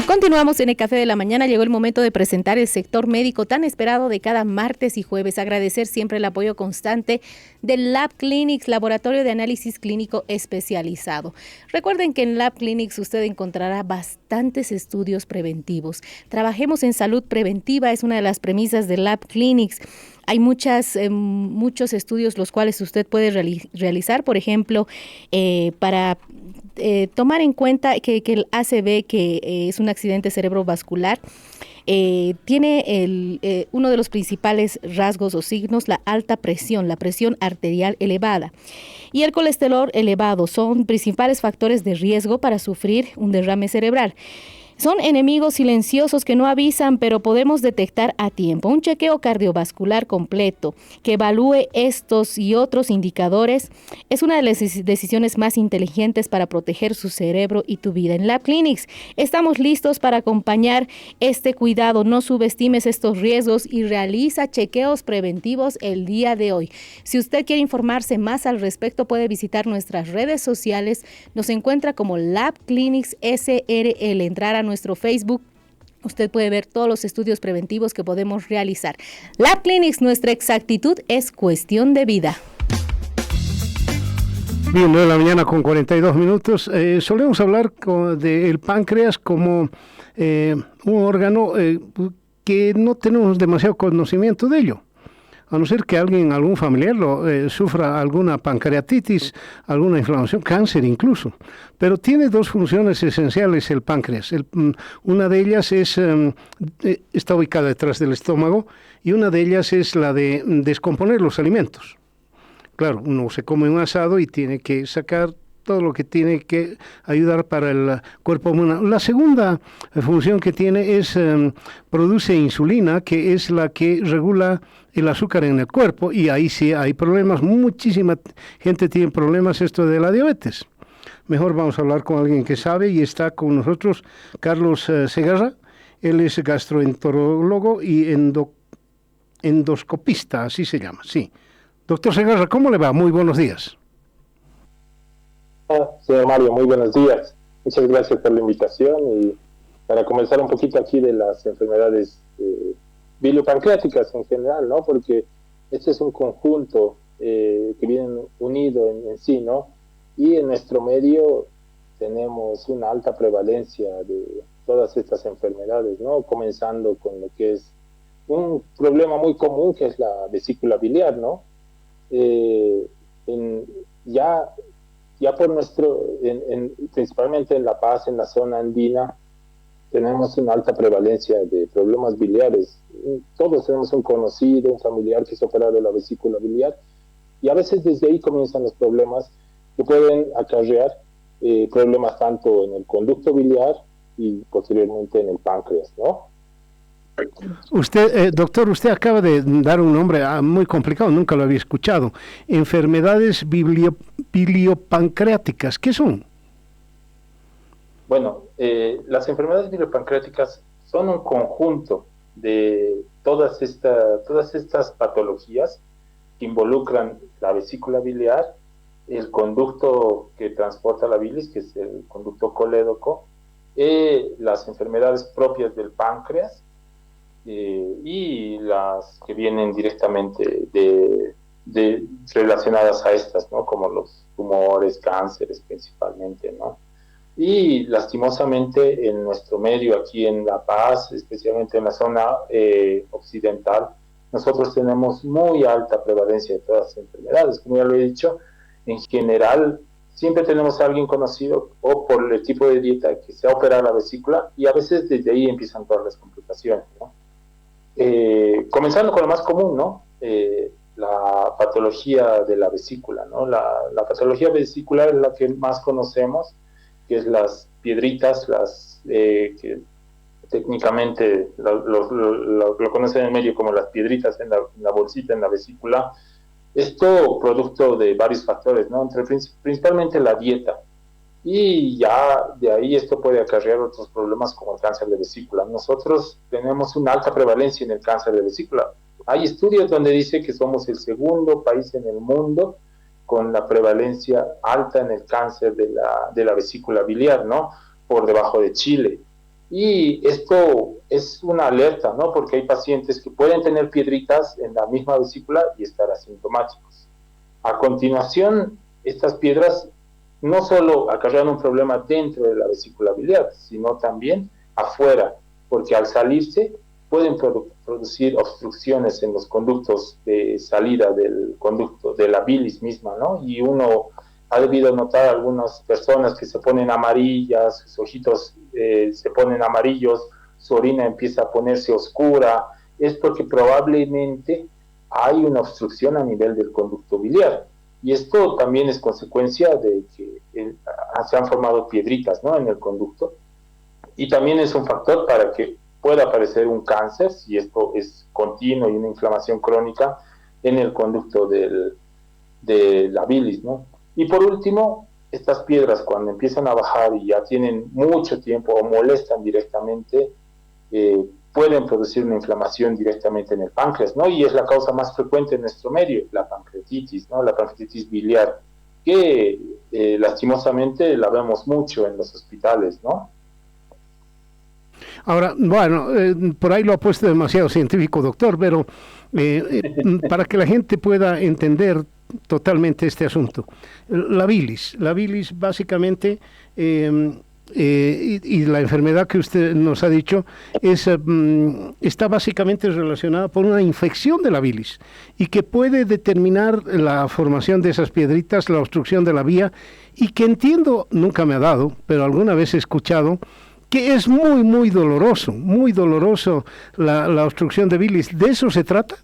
Continuamos en el Café de la Mañana. Llegó el momento de presentar el sector médico tan esperado de cada martes y jueves. Agradecer siempre el apoyo constante del Lab Clinics, laboratorio de análisis clínico especializado. Recuerden que en Lab Clinics usted encontrará bastantes estudios preventivos. Trabajemos en salud preventiva, es una de las premisas del Lab Clinics. Hay muchos estudios los cuales usted puede realizar, por ejemplo, para tomar en cuenta que el ACV, que es un accidente cerebrovascular, tiene uno de los principales rasgos o signos, la alta presión, la presión arterial elevada y el colesterol elevado son principales factores de riesgo para sufrir un derrame cerebral. Son enemigos silenciosos que no avisan, pero podemos detectar a tiempo. Un chequeo cardiovascular completo que evalúe estos y otros indicadores es una de las decisiones más inteligentes para proteger su cerebro y tu vida. En Lab Clinics estamos listos para acompañar este cuidado. No subestimes estos riesgos y realiza chequeos preventivos el día de hoy. Si usted quiere informarse más al respecto, puede visitar nuestras redes sociales. Nos encuentra como Lab Clinics SRL. Entrar a nuestro Facebook, usted puede ver todos los estudios preventivos que podemos realizar. Lab Clinics, nuestra exactitud es cuestión de vida. Bien, 9 de la mañana con 42 minutos. Solemos hablar del páncreas como un órgano que no tenemos demasiado conocimiento de ello. A no ser que algún familiar sufra alguna pancreatitis, alguna inflamación, cáncer incluso. Pero tiene dos funciones esenciales el páncreas. Una de ellas está ubicada detrás del estómago y una de ellas es la de descomponer los alimentos. Claro, uno se come un asado y tiene que sacar todo lo que tiene que ayudar para el cuerpo humano. La segunda función que tiene es produce insulina, que es la que regula el azúcar en el cuerpo, y ahí sí hay problemas. Muchísima gente tiene problemas esto de la diabetes. Mejor vamos a hablar con alguien que sabe, y está con nosotros Carlos Segarra. Él es gastroenterólogo y endoscopista, así se llama, sí. Doctor Segarra, ¿cómo le va? Muy buenos días. Señor Mario, muy buenos días. Muchas gracias por la invitación, y para comenzar un poquito aquí de las enfermedades biliopancreáticas en general, ¿no? Porque este es un conjunto que viene unido en sí, ¿no? Y en nuestro medio tenemos una alta prevalencia de todas estas enfermedades, ¿no? Comenzando con lo que es un problema muy común, que es la vesícula biliar, ¿no? Ya por principalmente en La Paz, en la zona andina, tenemos una alta prevalencia de problemas biliares. Todos tenemos un conocido, un familiar que es operado de la vesícula biliar, y a veces desde ahí comienzan los problemas que pueden acarrear problemas tanto en el conducto biliar y posteriormente en el páncreas, ¿no? Usted, doctor, usted acaba de dar un nombre muy complicado, nunca lo había escuchado. Enfermedades biliopancreáticas, ¿qué son? Bueno, las enfermedades biliopancreáticas son un conjunto de todas estas patologías que involucran la vesícula biliar, el conducto que transporta la bilis, que es el conducto colédoco, las enfermedades propias del páncreas, y las que vienen directamente relacionadas a estas, ¿no? Como los tumores, cánceres principalmente, ¿no? Y lastimosamente en nuestro medio, aquí en La Paz, especialmente en la zona occidental, nosotros tenemos muy alta prevalencia de todas las enfermedades. Como ya lo he dicho, en general siempre tenemos a alguien conocido, o por el tipo de dieta, que se ha operado la vesícula, y a veces desde ahí empiezan todas las complicaciones, ¿no? Comenzando con lo más común, ¿no? La patología de la vesícula, ¿no? La patología vesicular es la que más conocemos, que es las piedritas, que técnicamente lo conocen en el medio como las piedritas en la bolsita, en la vesícula. Esto producto de varios factores, ¿no? Principalmente la dieta. Y ya de ahí esto puede acarrear otros problemas como el cáncer de vesícula. Nosotros tenemos una alta prevalencia en el cáncer de vesícula. Hay estudios donde dice que somos el segundo país en el mundo con la prevalencia alta en el cáncer de la vesícula biliar, ¿no? Por debajo de Chile. Y esto es una alerta, ¿no? Porque hay pacientes que pueden tener piedritas en la misma vesícula y estar asintomáticos. A continuación, estas piedras no solo acarrean un problema dentro de la vesícula biliar, sino también afuera, porque al salirse pueden producir obstrucciones en los conductos de salida del conducto, de la bilis misma, ¿no? Y uno ha debido notar algunas personas que se ponen amarillas, sus ojitos se ponen amarillos, su orina empieza a ponerse oscura, es porque probablemente hay una obstrucción a nivel del conducto biliar. Y esto también es consecuencia de que se han formado piedritas, ¿no?, en el conducto. Y también es un factor para que pueda aparecer un cáncer, si esto es continuo y una inflamación crónica en el conducto de la bilis, ¿no? Y por último, estas piedras cuando empiezan a bajar y ya tienen mucho tiempo o molestan directamente, pueden producir una inflamación directamente en el páncreas, ¿no? Y es la causa más frecuente en nuestro medio, la pancreatitis, ¿no? La pancreatitis biliar, que lastimosamente la vemos mucho en los hospitales, ¿no? Ahora, bueno, por ahí lo ha puesto demasiado científico, doctor, pero para que la gente pueda entender totalmente este asunto. La bilis básicamente, y la enfermedad que usted nos ha dicho, está básicamente relacionada por una infección de la bilis y que puede determinar la formación de esas piedritas, la obstrucción de la vía, y que entiendo, nunca me ha dado, pero alguna vez he escuchado, que es muy doloroso la obstrucción de bilis. ¿De eso se trata?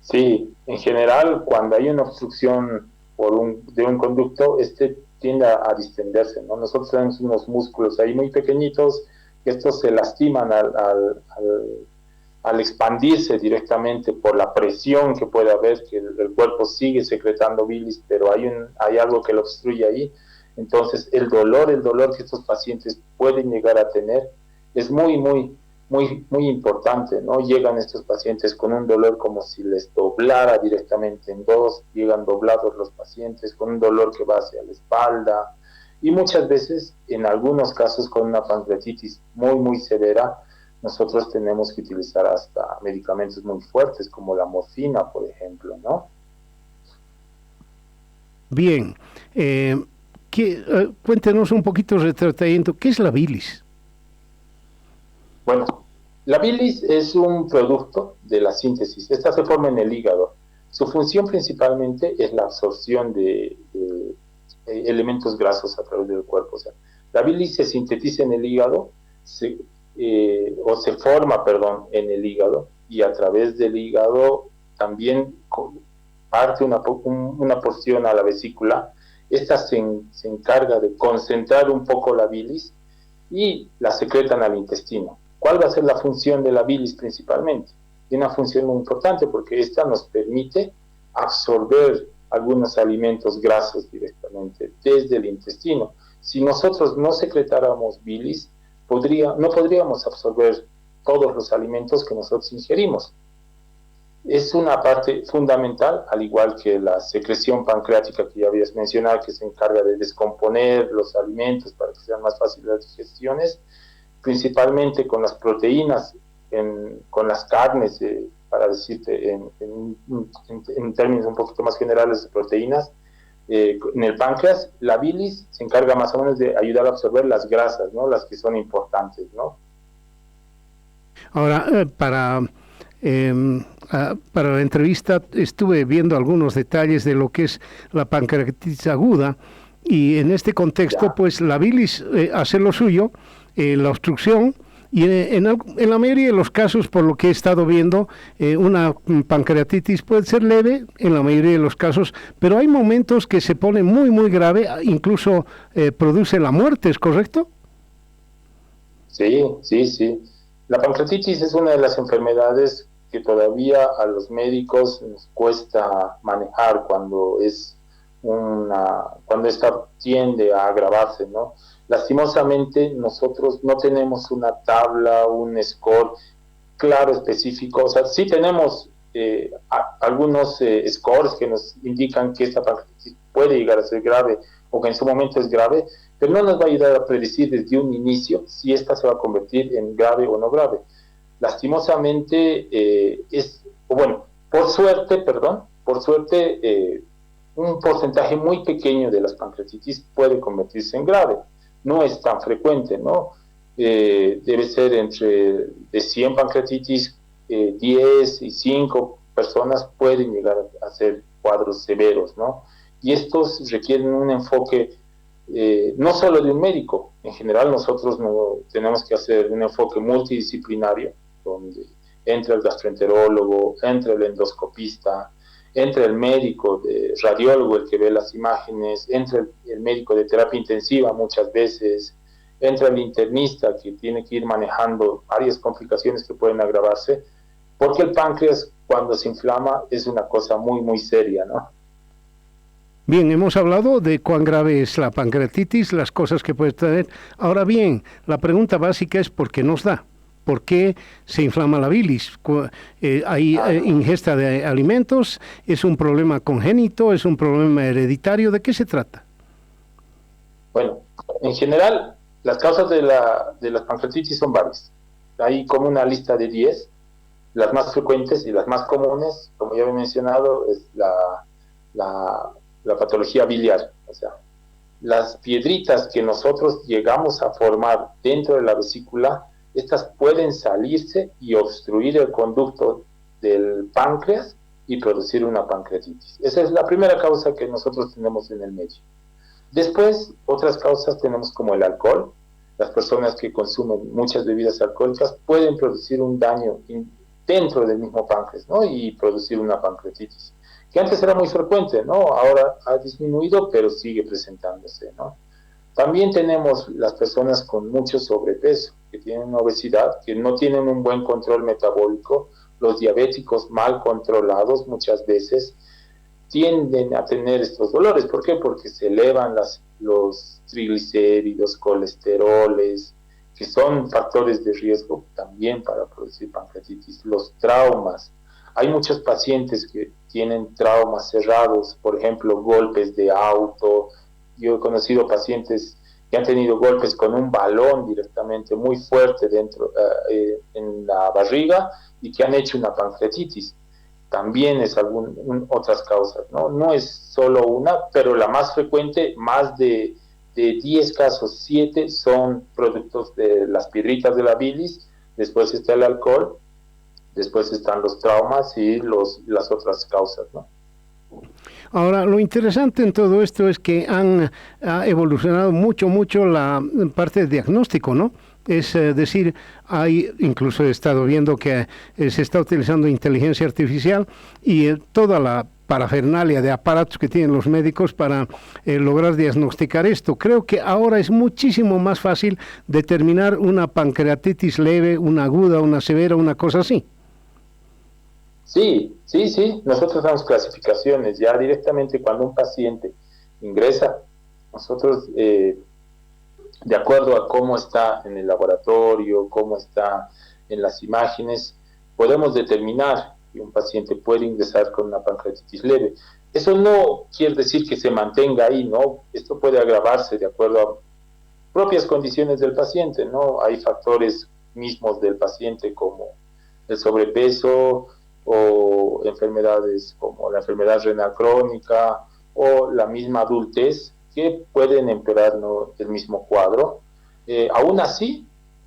Sí, en general, cuando hay una obstrucción de un conducto, este tiende a distenderse, ¿no? Nosotros tenemos unos músculos ahí muy pequeñitos, que estos se lastiman al expandirse directamente por la presión que puede haber, que el cuerpo sigue secretando bilis, pero hay algo que lo obstruye ahí. Entonces, el dolor que estos pacientes pueden llegar a tener es muy importante, ¿no? Llegan estos pacientes con un dolor como si les doblara directamente en dos, llegan doblados los pacientes con un dolor que va hacia la espalda y muchas veces, en algunos casos con una pancreatitis muy severa, nosotros tenemos que utilizar hasta medicamentos muy fuertes como la morfina, por ejemplo, ¿no? Bien, cuéntenos un poquito de tratamiento. ¿Qué es la bilis? Bueno, la bilis es un producto de la síntesis. Esta se forma en el hígado. Su función principalmente es la absorción de elementos grasos a través del cuerpo. O sea, la bilis se sintetiza en el hígado, se forma, en el hígado, y a través del hígado también parte una porción a la vesícula. Esta se encarga de concentrar un poco la bilis y la secretan al intestino. ¿Cuál va a ser la función de la bilis principalmente? Tiene una función muy importante porque esta nos permite absorber algunos alimentos grasos directamente desde el intestino. Si nosotros no secretáramos bilis, no podríamos absorber todos los alimentos que nosotros ingerimos. Es una parte fundamental, al igual que la secreción pancreática que ya habías mencionado, que se encarga de descomponer los alimentos para que sean más fáciles las digestiones, principalmente con las proteínas, con las carnes, para decirte en términos un poquito más generales de proteínas, en el páncreas, la bilis se encarga más o menos de ayudar a absorber las grasas, ¿no? Las que son importantes, ¿no? Ahora, para la entrevista estuve viendo algunos detalles de lo que es la pancreatitis aguda, y en este contexto, pues la bilis hace lo suyo, la obstrucción, y en la mayoría de los casos, por lo que he estado viendo, una pancreatitis puede ser leve en la mayoría de los casos, pero hay momentos que se pone muy grave, incluso produce la muerte, ¿es correcto? Sí. La pancreatitis es una de las enfermedades que todavía a los médicos nos cuesta manejar cuando esta tiende a agravarse, ¿no? Lastimosamente nosotros no tenemos una tabla, un score claro, específico. O sea, sí tenemos algunos scores que nos indican que esta pancreatitis puede llegar a ser grave o que en su momento es grave, pero no nos va a ayudar a predecir desde un inicio si esta se va a convertir en grave o no grave. Lastimosamente, por suerte, un porcentaje muy pequeño de las pancreatitis puede convertirse en grave. No es tan frecuente, ¿no? Debe ser entre de 100 pancreatitis, 10 y 5 personas pueden llegar a ser cuadros severos, ¿no? Y estos requieren un enfoque no solo de un médico. En general nosotros tenemos que hacer un enfoque multidisciplinario, donde entra el gastroenterólogo, entra el endoscopista, entra el médico de radiólogo, el que ve las imágenes, entra el médico de terapia intensiva muchas veces, entra el internista que tiene que ir manejando varias complicaciones que pueden agravarse, porque el páncreas cuando se inflama es una cosa muy, muy seria, ¿no? Bien, hemos hablado de cuán grave es la pancreatitis, las cosas que puede tener. Ahora bien, la pregunta básica es ¿por qué nos da? ¿Por qué se inflama la bilis? ¿Hay ingesta de alimentos? ¿Es un problema congénito? ¿Es un problema hereditario? ¿De qué se trata? Bueno, en general, las causas de las pancreatitis son varias. Hay como una lista de 10. Las más frecuentes y las más comunes, como ya he mencionado, es la patología biliar. O sea, las piedritas que nosotros llegamos a formar dentro de la vesícula, estas pueden salirse y obstruir el conducto del páncreas y producir una pancreatitis. Esa es la primera causa que nosotros tenemos en el medio. Después, otras causas tenemos como el alcohol. Las personas que consumen muchas bebidas alcohólicas pueden producir un daño dentro del mismo páncreas, ¿no? Y producir una pancreatitis, que antes era muy frecuente, ¿no? Ahora ha disminuido, pero sigue presentándose, ¿no? También tenemos las personas con mucho sobrepeso, que tienen obesidad, que no tienen un buen control metabólico. Los diabéticos mal controlados muchas veces tienden a tener estos dolores. ¿Por qué? Porque se elevan los triglicéridos, colesteroles, que son factores de riesgo también para producir pancreatitis. Los traumas. Hay muchos pacientes que tienen traumas cerrados, por ejemplo, golpes de auto. Yo he conocido pacientes que han tenido golpes con un balón directamente muy fuerte en la barriga y que han hecho una pancreatitis. También es otras causas, ¿no? No es solo una, pero la más frecuente, más de 10 casos, 7 son productos de las piedritas de la bilis. Después está el alcohol, después están los traumas y las otras causas, ¿no? Ahora, lo interesante en todo esto es que ha evolucionado mucho la parte de diagnóstico, ¿no? Es decir, incluso he estado viendo que se está utilizando inteligencia artificial y toda la parafernalia de aparatos que tienen los médicos para lograr diagnosticar esto. Creo que ahora es muchísimo más fácil determinar una pancreatitis leve, una aguda, una severa, una cosa así. Sí. Nosotros damos clasificaciones ya directamente cuando un paciente ingresa. Nosotros, de acuerdo a cómo está en el laboratorio, cómo está en las imágenes, podemos determinar que un paciente puede ingresar con una pancreatitis leve. Eso no quiere decir que se mantenga ahí, ¿no? Esto puede agravarse de acuerdo a propias condiciones del paciente, ¿no? Hay factores mismos del paciente como el sobrepeso, o enfermedades como la enfermedad renal crónica o la misma adultez que pueden empeorar, ¿no?, el mismo cuadro. Aún así,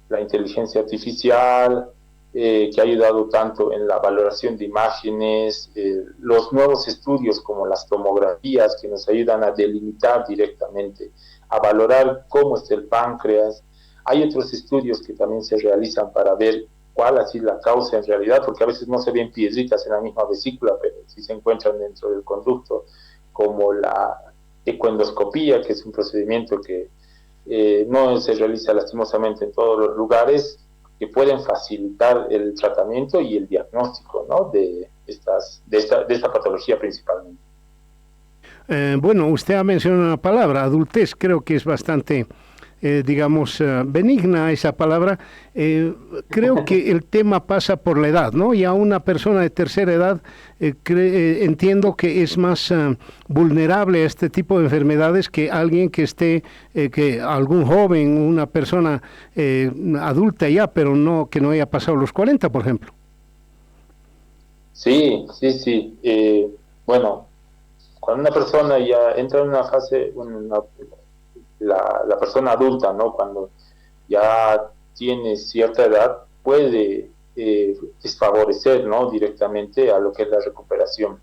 la inteligencia artificial que ha ayudado tanto en la valoración de imágenes, los nuevos estudios como las tomografías que nos ayudan a delimitar directamente, a valorar cómo está el páncreas. Hay otros estudios que también se realizan para ver cuál ha sido la causa en realidad, porque a veces no se ven piedritas en la misma vesícula, pero sí se encuentran dentro del conducto, como la ecoendoscopía, que es un procedimiento que no se realiza lastimosamente en todos los lugares, que pueden facilitar el tratamiento y el diagnóstico, ¿no?, de esta patología principalmente. Bueno, usted ha mencionado una palabra, adultez, creo que es bastante digamos, benigna esa palabra, creo que el tema pasa por la edad, ¿no? Y a una persona de tercera edad entiendo que es más vulnerable a este tipo de enfermedades que alguien que esté, que algún joven, una persona adulta ya, pero no que no haya pasado los 40, por ejemplo. Sí. Bueno, cuando una persona ya entra en una fase, la persona adulta, ¿no? Cuando ya tiene cierta edad, puede desfavorecer, ¿no? Directamente a lo que es la recuperación.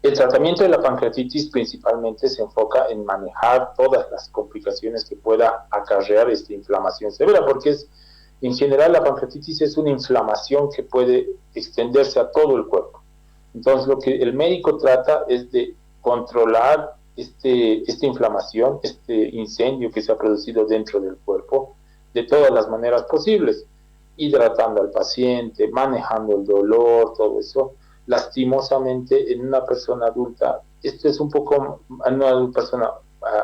El tratamiento de la pancreatitis principalmente se enfoca en manejar todas las complicaciones que pueda acarrear esta inflamación severa, porque en general la pancreatitis es una inflamación que puede extenderse a todo el cuerpo. Entonces lo que el médico trata es de controlar esta inflamación, este incendio que se ha producido dentro del cuerpo de todas las maneras posibles, hidratando al paciente, manejando el dolor, todo eso. Lastimosamente en una persona adulta, esto es un poco, en una persona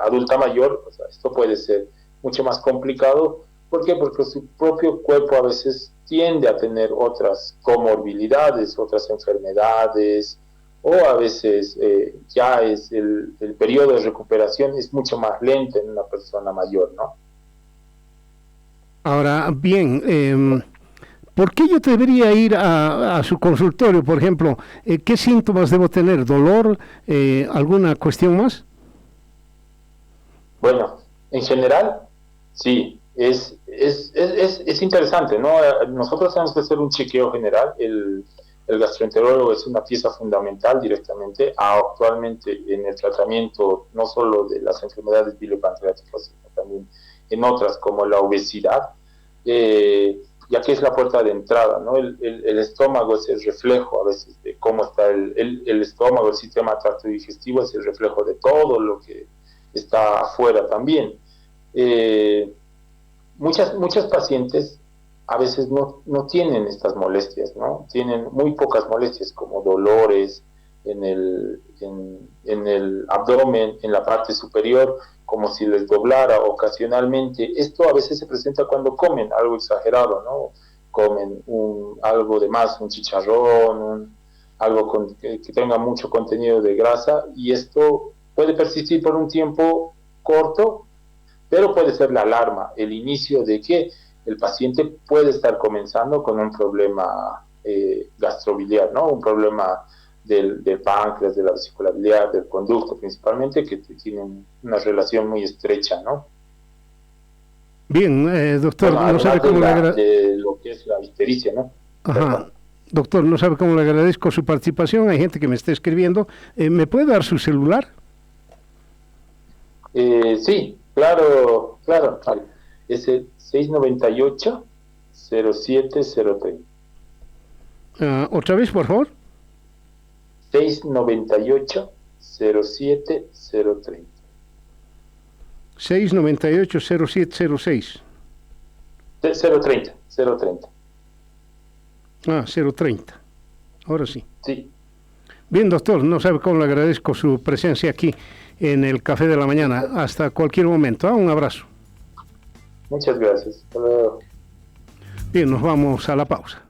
adulta mayor, o sea, esto puede ser mucho más complicado. ¿Por qué? Porque su propio cuerpo a veces tiende a tener otras comorbilidades, otras enfermedades, o a veces ya es el periodo de recuperación es mucho más lento en una persona mayor, ¿no? Ahora, bien, ¿por qué yo debería ir a su consultorio, por ejemplo? ¿Qué síntomas debo tener? ¿Dolor? ¿Alguna cuestión más? Bueno, en general, sí. Es interesante, ¿no? Nosotros tenemos que hacer un chequeo general. El gastroenterólogo es una pieza fundamental directamente actualmente en el tratamiento no solo de las enfermedades biliopancreáticas, sino también en otras como la obesidad, ya que es la puerta de entrada, ¿no? El estómago es el reflejo a veces de cómo está el estómago, el sistema tracto digestivo es el reflejo de todo lo que está afuera también. Muchas pacientes a veces no tienen estas molestias, ¿no? Tienen muy pocas molestias como dolores en el abdomen, en la parte superior, como si les doblara ocasionalmente. Esto a veces se presenta cuando comen algo exagerado, ¿no? Comen algo de más, un chicharrón, algo que tenga mucho contenido de grasa, y esto puede persistir por un tiempo corto, pero puede ser la alarma, el inicio de que el paciente puede estar comenzando con un problema gastrobiliar, ¿no? Un problema del páncreas, de la vesícula biliar, del conducto principalmente, que tienen una relación muy estrecha, ¿no? Bien, doctor, bueno, no sabe cómo de lo que es la ictericia, ¿no? Ajá. Doctor, no sabe cómo le agradezco su participación. Hay gente que me está escribiendo. ¿Me puede dar su celular? Sí, claro. Es el 698-07030. ¿Otra vez, por favor? 698-07030. 698-0706. 030. Ah, 030. Ahora sí. Sí. Bien, doctor, no sabe cómo le agradezco su presencia aquí en el Café de la Mañana. Hasta cualquier momento. Un abrazo. Muchas gracias. Hasta luego. Bien, nos vamos a la pausa.